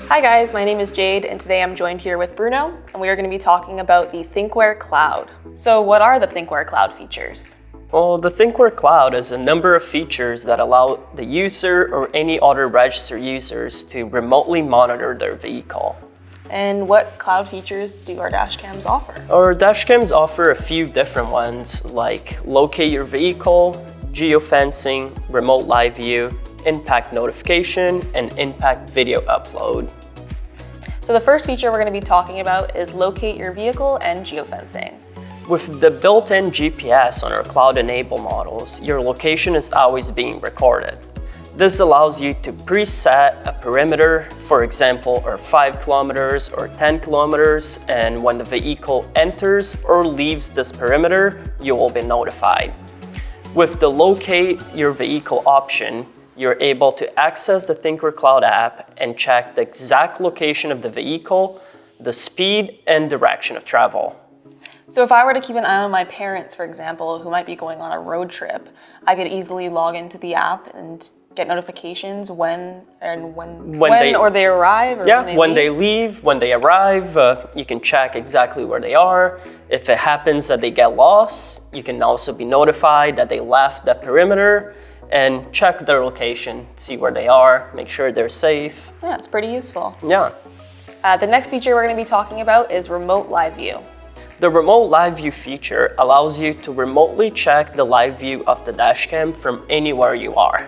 Hi guys, my name is Jade and today I'm joined here with Bruno and we are going to be talking about the Thinkware Cloud. So what are the Thinkware Cloud features? Well, the thinkware Cloud is a number of features that allow the user or any other registered users to remotely monitor their vehicle. And what cloud features do our dashcams offer? Our dashcams offer a few different ones like locate your vehicle, geofencing, remote live view, impact notification, and impact video upload. So the first feature we're going to be talking about is locate your vehicle and geofencing. With the built-in GPS on our cloud-enabled models, your location is always being recorded. This allows you to preset a perimeter, for example, or 5 kilometers or 10 kilometers, and when the vehicle enters or leaves this perimeter, you will be notified. With the locate your vehicle option, you're able to access the Thinkware Cloud app and check the exact location of the vehicle, the speed and direction of travel. So if I were to keep an eye on my parents, for example, who might be going on a road trip, I could easily log into the app and get notifications when they arrive or when they leave, when they arrive. You can check exactly where they are. If it happens that they get lost, you can also be notified that they left the perimeter and check their location, see where they are, make sure they're safe. Yeah, it's pretty useful. Yeah. The next feature we're going to be talking about is remote live view. The remote live view feature allows you to remotely check the live view of the dashcam from anywhere you are.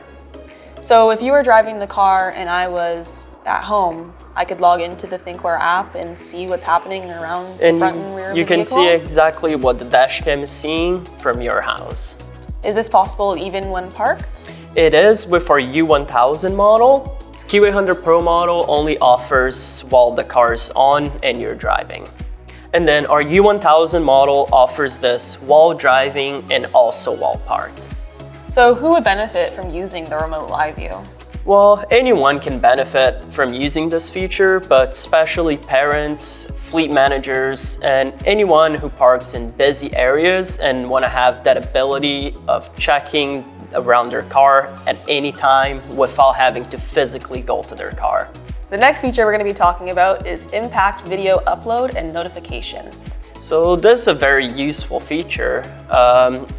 So if you were driving the car and I was at home, I could log into the Thinkware app and see what's happening around the front and rear of the vehicle? You can see exactly what the dashcam is seeing from your house. Is this possible even when parked? It is with our U1000 model. Q800 Pro model only offers while the car is on and you're driving. And then our U1000 model offers this while driving and also while parked. So who would benefit from using the remote live view? Well, anyone can benefit from using this feature, but especially parents, fleet managers, and anyone who parks in busy areas and want to have that ability of checking around their car at any time without having to physically go to their car. The next feature we're going to be talking about is impact video upload and notifications. So this is a very useful feature.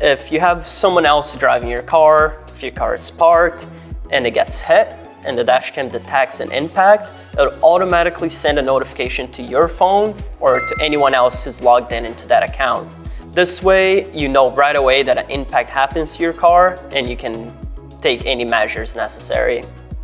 If you have someone else driving your car, if your car is parked and it gets hit and the dashcam detects an impact, it'll automatically send a notification to your phone or to anyone else who's logged in into that account. This way, you know right away that an impact happens to your car and you can take any measures necessary.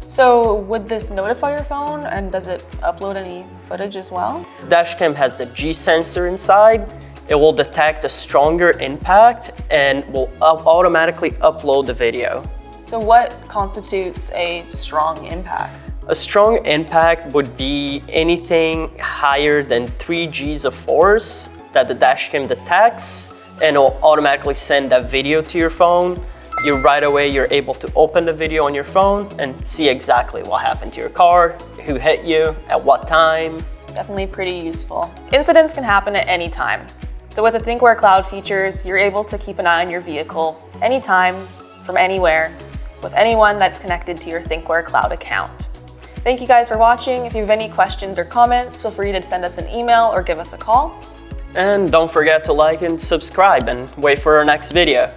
So would this notify your phone and does it upload any footage as well? Dashcam has the G sensor inside. It will detect a stronger impact and will automatically upload the video. So what constitutes a strong impact? A strong impact would be anything higher than 3 Gs of force that the dashcam detects and it will automatically send that video to your phone. Right away, you're able to open the video on your phone and see exactly what happened to your car, who hit you, at what time. Definitely pretty useful. Incidents can happen at any time. So with the Thinkware Cloud features, you're able to keep an eye on your vehicle anytime, from anywhere, with anyone that's connected to your Thinkware Cloud account. Thank you guys for watching. If you have any questions or comments, feel free to send us an email or give us a call. And don't forget to like and subscribe and wait for our next video.